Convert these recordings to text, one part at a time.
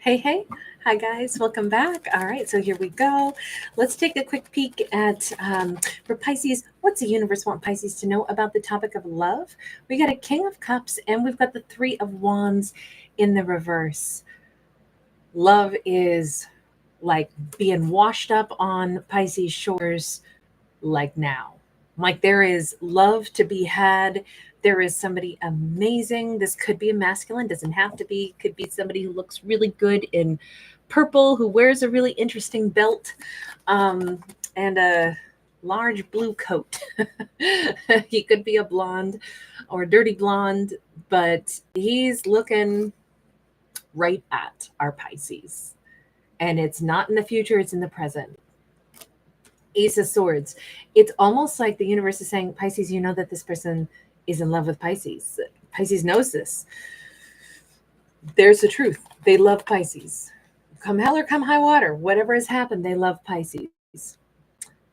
Hey, hi guys, welcome back. All right, so here we go. Let's take a quick peek at for Pisces. What's the universe want Pisces to know about the topic of love? We got a King of Cups and we've got the Three of Wands in the reverse. Love is like being washed up on Pisces shores like now. Like there is love to be had. There is somebody amazing. This could be a masculine, doesn't have to be. Could be somebody who looks really good in purple, who wears a really interesting belt, and a large blue coat. He could be a blonde or a dirty blonde, but he's looking right at our Pisces. And it's not in the future, it's in the present. Ace of Swords. It's almost like the universe is saying, Pisces, you know that this person is in love with Pisces. Pisces knows this. There's the truth. They love Pisces. Come hell or come high water, whatever has happened, they love Pisces.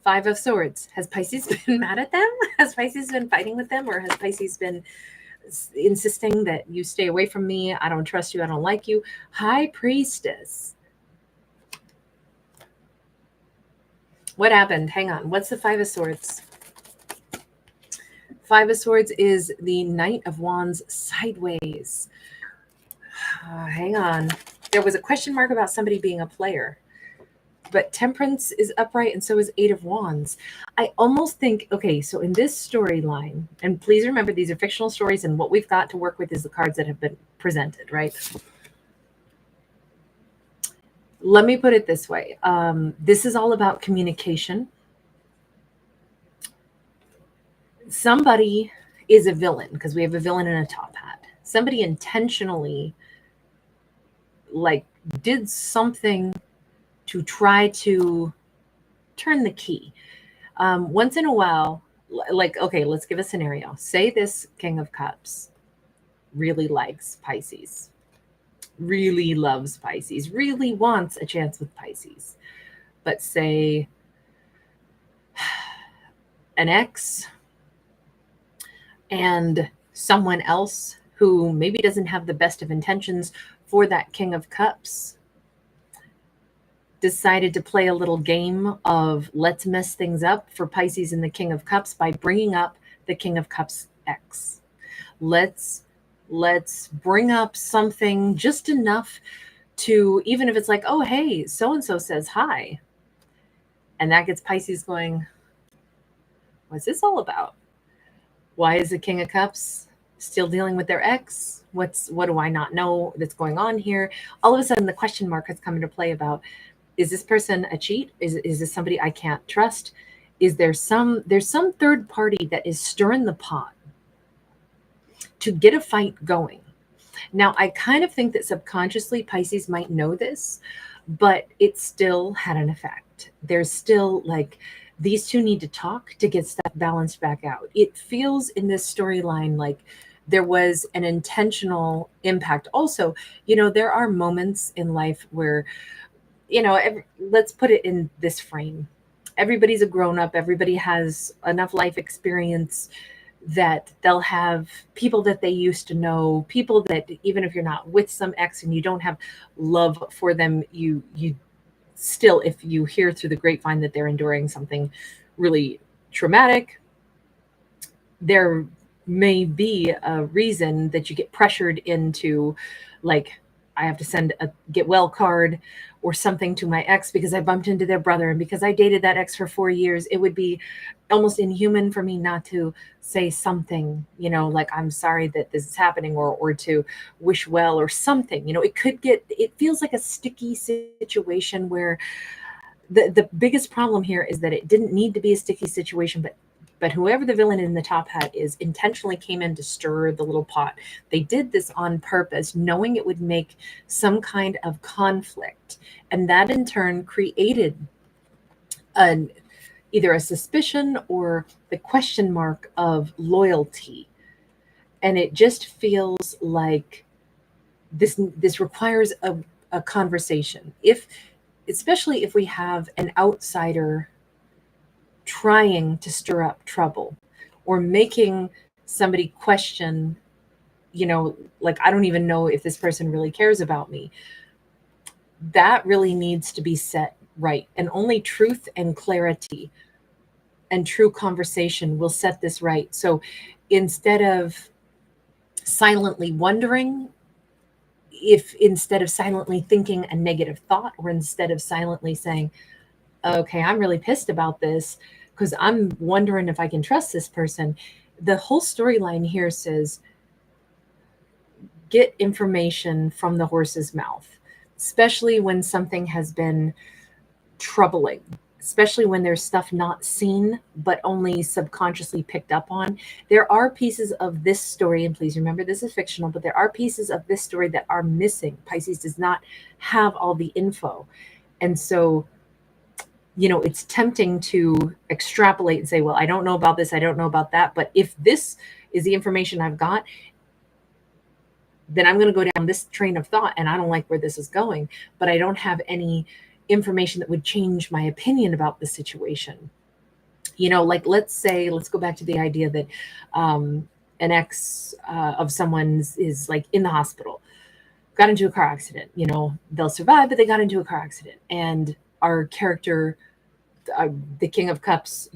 Five of Swords. Has Pisces been mad at them? Has Pisces been fighting with them? Or has Pisces been insisting that you stay away from me? I don't trust you. I don't like you. High Priestess. What happened? Hang on. What's the Five of Swords? Five of Swords is the Knight of Wands sideways. Hang on. There was a question mark about somebody being a player. But Temperance is upright and so is Eight of Wands. I almost think, okay, so in this storyline, and please remember these are fictional stories and what we've got to work with is the cards that have been presented, right? Let me put it this way. This is all about communication. Somebody is a villain because we have a villain in a top hat. Somebody intentionally did something to try to turn the key. Once in a while, okay, let's give a scenario. Say this King of Cups really likes Pisces, really loves Pisces, really wants a chance with Pisces. But say an ex and someone else who maybe doesn't have the best of intentions for that King of Cups decided to play a little game of let's mess things up for Pisces and the King of Cups by bringing up the King of Cups ex. Let's bring up something just enough to, even if it's like, oh, hey, so-and-so says hi. And that gets Pisces going, what's this all about? Why is the King of Cups still dealing with their ex? What do I not know that's going on here? All of a sudden, the question mark has come into play about, is this person a cheat? Is this somebody I can't trust? There's some third party that is stirring the pot to get a fight going. Now, I kind of think that subconsciously Pisces might know this, but it still had an effect. There's still these two need to talk to get stuff balanced back out. It feels in this storyline like there was an intentional impact. Also, there are moments in life where, let's put it in this frame. Everybody's a grown up. Everybody has enough life experience that they'll have people that they used to know, people that even if you're not with some ex and you don't have love for them, you still, if you hear through the grapevine that they're enduring something really traumatic, there may be a reason that you get pressured into I have to send a get well card or something to my ex because I bumped into their brother and because I dated that ex for 4 years. It would be almost inhuman for me not to say something, like I'm sorry that this is happening or to wish well or something. It feels like a sticky situation where the biggest problem here is that it didn't need to be a sticky situation, but whoever the villain in the top hat is intentionally came in to stir the little pot. They did this on purpose, knowing it would make some kind of conflict. And that in turn created either a suspicion or the question mark of loyalty. And it just feels like this requires a conversation. Especially if we have an outsider trying to stir up trouble or making somebody question, I don't even know if this person really cares about me. that really needs to be set right. And only truth and clarity and true conversation will set this right. So instead of silently wondering, if instead of silently thinking a negative thought, or instead of silently saying, okay, I'm really pissed about this because I'm wondering if I can trust this person, the whole storyline here says, get information from the horse's mouth, especially when something has been troubling, especially when there's stuff not seen but only subconsciously picked up on. There are pieces of this story, and please remember this is fictional, but there are pieces of this story that are missing. Pisces does not have all the info. And so, it's tempting to extrapolate and say, well, I don't know about this, I don't know about that, but if this is the information I've got, then I'm going to go down this train of thought, and I don't like where this is going, but I don't have any information that would change my opinion about the situation. Like, let's go back to the idea that an ex of someone's is like in the hospital, got into a car accident. They'll survive, but they got into a car accident. And our character, the King of Cups,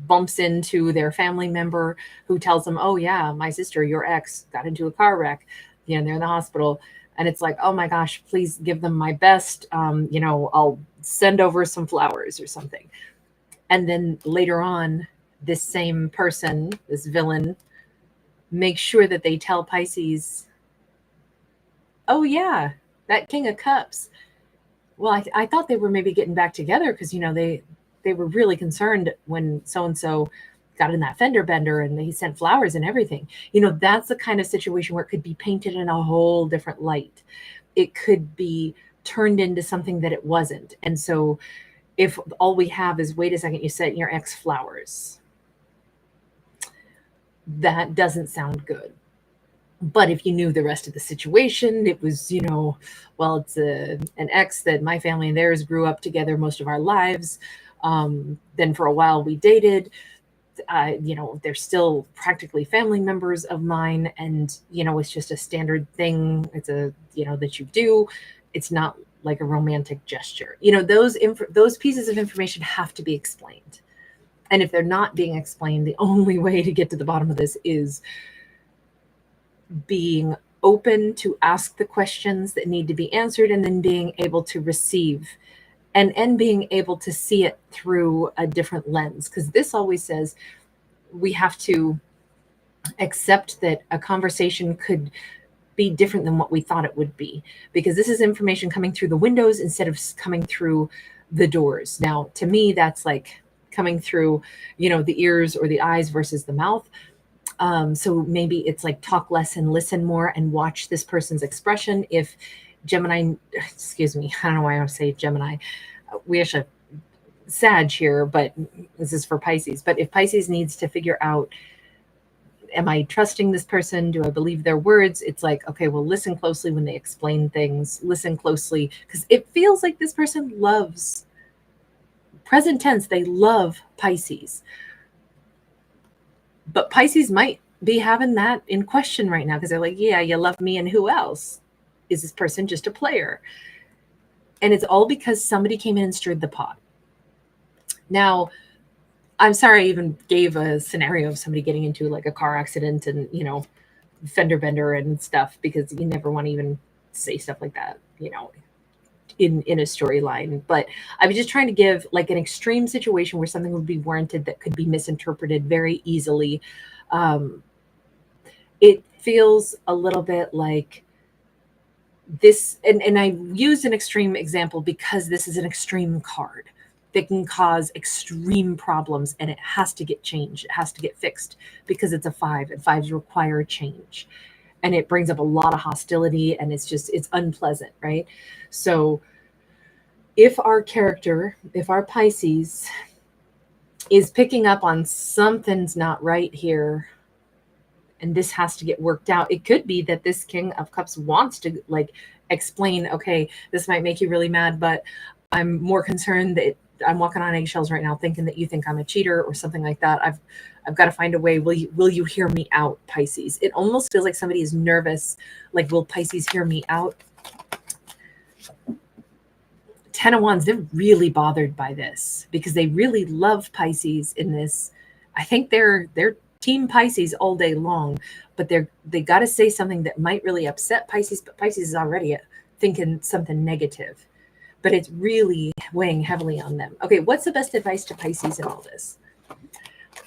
bumps into their family member who tells them, oh yeah, my sister, your ex, got into a car wreck. They're in the hospital. And it's like, oh my gosh, please give them my best. I'll send over some flowers or something. And then later on, this same person, this villain, makes sure that they tell Pisces, oh yeah, that King of Cups, well, I thought they were maybe getting back together because, they were really concerned when so-and-so got in that fender bender and he sent flowers and everything. That's the kind of situation where it could be painted in a whole different light. It could be turned into something that it wasn't. And so if all we have is, wait a second, you sent your ex flowers, that doesn't sound good. But if you knew the rest of the situation, it was, well, it's an ex that my family and theirs grew up together most of our lives. Then for a while we dated. They're still practically family members of mine, and it's just a standard thing. It's that you do. It's not like a romantic gesture. Those pieces of information have to be explained. And if they're not being explained, the only way to get to the bottom of this is being open to ask the questions that need to be answered, and then being able to receive and being able to see it through a different lens. Because this always says we have to accept that a conversation could be different than what we thought it would be, because this is information coming through the windows instead of coming through the doors. Now, to me, that's like coming through, the ears or the eyes versus the mouth. So maybe it's like talk less and listen more and watch this person's expression. If Gemini, excuse me, I don't know why I want to say Gemini. We actually Sag here, but this is for Pisces. But if Pisces needs to figure out, am I trusting this person? Do I believe their words? It's like, okay, well, listen closely when they explain things. Listen closely, because it feels like this person loves, present tense, they love Pisces. But Pisces might be having that in question right now, because they're like, yeah, you love me, and who else? Is this person just a player? And it's all because somebody came in and stirred the pot. Now, I'm sorry I even gave a scenario of somebody getting into like a car accident and, fender bender and stuff, because you never want to even say stuff like that, in a storyline. But I was just trying to give like an extreme situation where something would be warranted that could be misinterpreted very easily. It feels a little bit like this, and I used an extreme example because this is an extreme card that can cause extreme problems, and it has to get changed. It has to get fixed because it's a 5, and 5s require change, and it brings up a lot of hostility, and it's unpleasant, right? So if our character, if our Pisces is picking up on something's not right here, and this has to get worked out, it could be that this King of Cups wants to like explain, okay, this might make you really mad, but I'm more concerned that I'm walking on eggshells right now, thinking that you think I'm a cheater or something like that. I've got to find a way. Will you hear me out, Pisces? It almost feels like somebody is nervous. Like, will Pisces hear me out? Ten of Wands, they're really bothered by this because they really love Pisces in this. I think they're team Pisces all day long, but they got to say something that might really upset Pisces, but Pisces is already thinking something negative, but it's really weighing heavily on them. Okay, what's the best advice to Pisces in all this?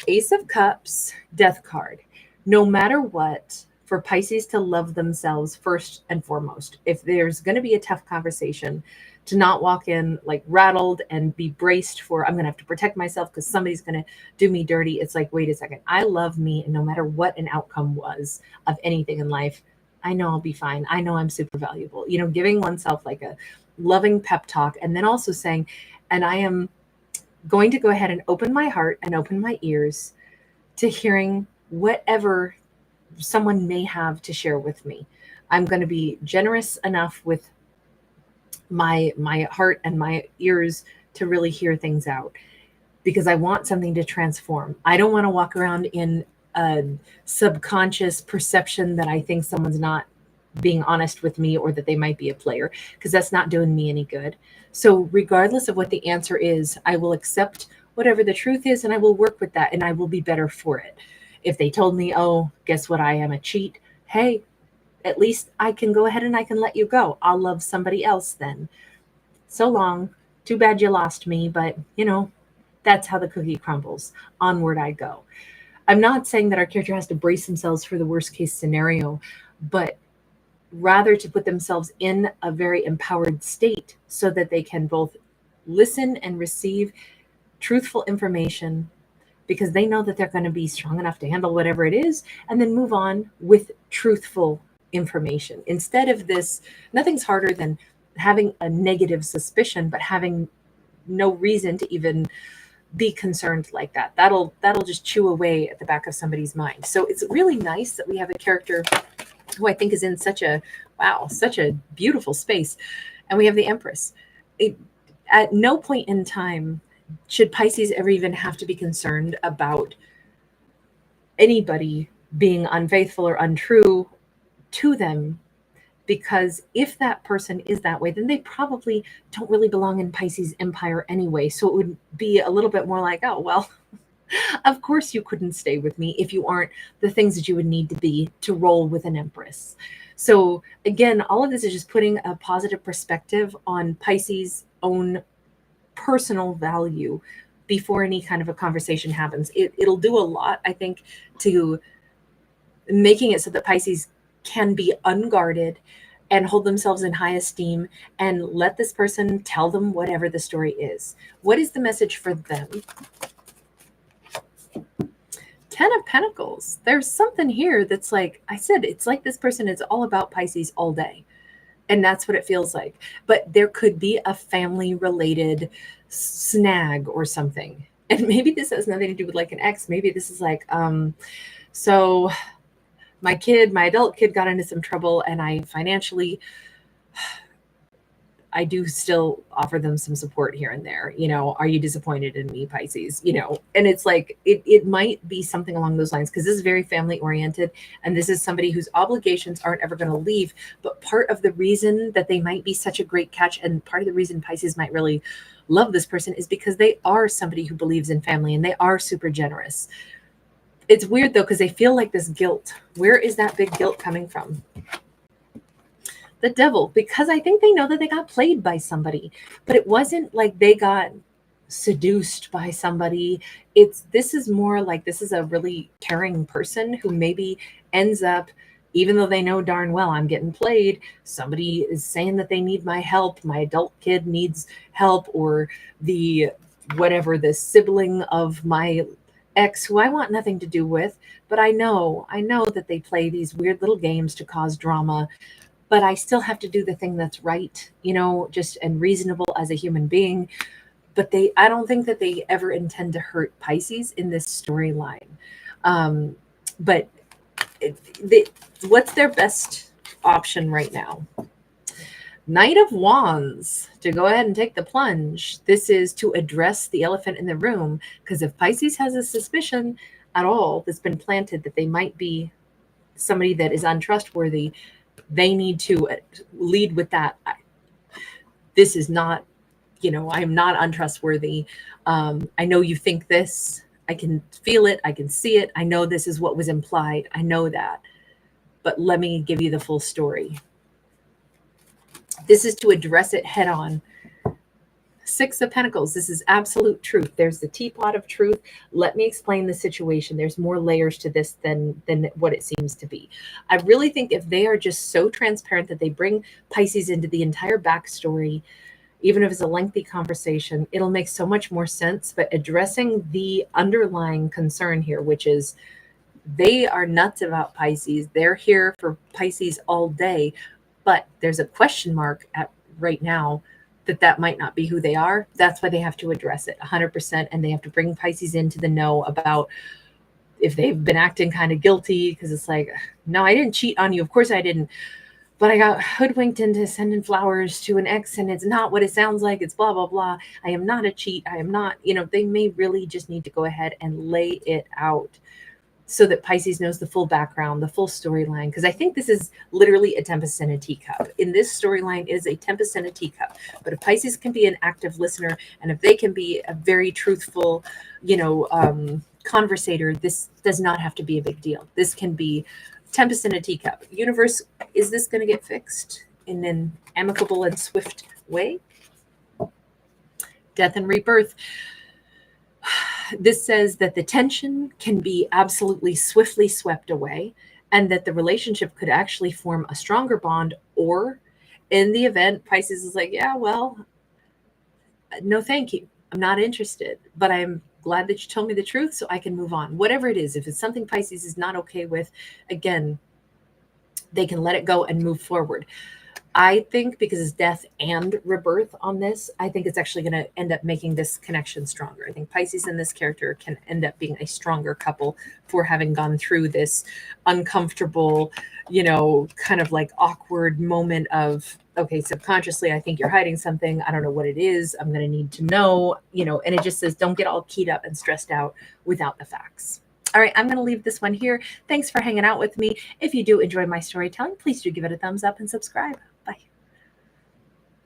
Ace of Cups, Death card. No matter what, for Pisces to love themselves first and foremost. If there's going to be a tough conversation, to not walk in like rattled and be braced for, I'm going to have to protect myself because somebody's going to do me dirty. It's like, wait a second. I love me. And no matter what an outcome was of anything in life, I know I'll be fine. I know I'm super valuable. You know, giving oneself like a loving pep talk, and then also saying, and I am going to go ahead and open my heart and open my ears to hearing whatever someone may have to share with me. I'm going to be generous enough with my heart and my ears to really hear things out, because I want something to transform. I don't want to walk around in a subconscious perception that I think someone's not being honest with me or that they might be a player, because that's not doing me any good. So regardless of what the answer is, I will accept whatever the truth is and I will work with that and I will be better for it. If they told me, oh, guess what, I am a cheat, hey, at least I can go ahead and I can let you go. I'll love somebody else then. So long. Too bad you lost me, but you know, that's how the cookie crumbles. Onward I go. I'm not saying that our character has to brace themselves for the worst case scenario, but rather to put themselves in a very empowered state so that they can both listen and receive truthful information, because they know that they're going to be strong enough to handle whatever it is, and then move on with truthful information. Instead of this, nothing's harder than having a negative suspicion, but having no reason to even be concerned like that. That'll just chew away at the back of somebody's mind. So it's really nice that we have a character who I think is in such a beautiful space. And we have the Empress. At no point in time should Pisces ever even have to be concerned about anybody being unfaithful or untrue to them, because if that person is that way, then they probably don't really belong in Pisces empire anyway. So it would be a little bit more like, oh, well, of course you couldn't stay with me if you aren't the things that you would need to be to roll with an Empress. So again, all of this is just putting a positive perspective on Pisces' own personal value before any kind of a conversation happens. It'll do a lot, I think, to making it so that Pisces can be unguarded and hold themselves in high esteem and let this person tell them whatever the story is. What is the message for them? Ten of Pentacles. There's something here that's like, I said, it's like this person is all about Pisces all day. And that's what it feels like. But there could be a family related snag or something. And maybe this has nothing to do with like an ex. Maybe this is like, so my adult kid got into some trouble, and I do still offer them some support here and there. You know, are you disappointed in me, Pisces? You know, and it's like, it might be something along those lines, because this is very family oriented. And this is somebody whose obligations aren't ever going to leave. But part of the reason that they might be such a great catch, and part of the reason Pisces might really love this person, is because they are somebody who believes in family and they are super generous. It's weird though, because they feel like this guilt. Where is that big guilt coming from? The Devil, because I think they know that they got played by somebody, but it wasn't like they got seduced by somebody. This is more like, this is a really caring person who maybe ends up, even though they know darn well I'm getting played, somebody is saying that they need my help, my adult kid needs help, or the sibling of my ex who I want nothing to do with, but I know that they play these weird little games to cause drama. But I still have to do the thing that's right, you know, just and reasonable as a human being. But I don't think that they ever intend to hurt Pisces in this storyline. But what's their best option right now? Knight of Wands, to go ahead and take the plunge. This is to address the elephant in the room, because if Pisces has a suspicion at all that's been planted that they might be somebody that is untrustworthy, they need to lead with that. This is not I am not untrustworthy. I know you think this. I can feel it. I can see it. I know this is what was implied. I know that. But let me give you the full story. This is to address it head on. Six of Pentacles. This is absolute truth. There's the teapot of truth. Let me explain the situation. There's more layers to this than what it seems to be. I really think if they are just so transparent that they bring Pisces into the entire backstory, even if it's a lengthy conversation, it'll make so much more sense. But addressing the underlying concern here, which is they are nuts about Pisces. They're here for Pisces all day, but there's a question mark at right now that might not be who they are. That's why they have to address it 100%. And they have to bring Pisces into the know about if they've been acting kind of guilty, because it's like, no, I didn't cheat on you. Of course I didn't. But I got hoodwinked into sending flowers to an ex, and it's not what it sounds like. It's blah, blah, blah. I am not a cheat. I am not, they may really just need to go ahead and lay it out so that Pisces knows the full background, the full storyline. Because I think this is literally a tempest in a teacup. In this storyline, it is a tempest in a teacup. But if Pisces can be an active listener, and if they can be a very truthful, conversator, this does not have to be a big deal. This can be tempest in a teacup. Universe, is this going to get fixed in an amicable and swift way? Death and rebirth. This says that the tension can be absolutely swiftly swept away, and that the relationship could actually form a stronger bond, or in the event Pisces is like, yeah, well, no, thank you. I'm not interested, but I'm glad that you told me the truth so I can move on. Whatever it is, if it's something Pisces is not okay with, again, they can let it go and move forward. I think because it's death and rebirth on this, I think it's actually going to end up making this connection stronger. I think Pisces and this character can end up being a stronger couple for having gone through this uncomfortable, kind of like awkward moment of, okay, subconsciously, I think you're hiding something. I don't know what it is. I'm going to need to know, and it just says, don't get all keyed up and stressed out without the facts. All right, I'm going to leave this one here. Thanks for hanging out with me. If you do enjoy my storytelling, please do give it a thumbs up and subscribe.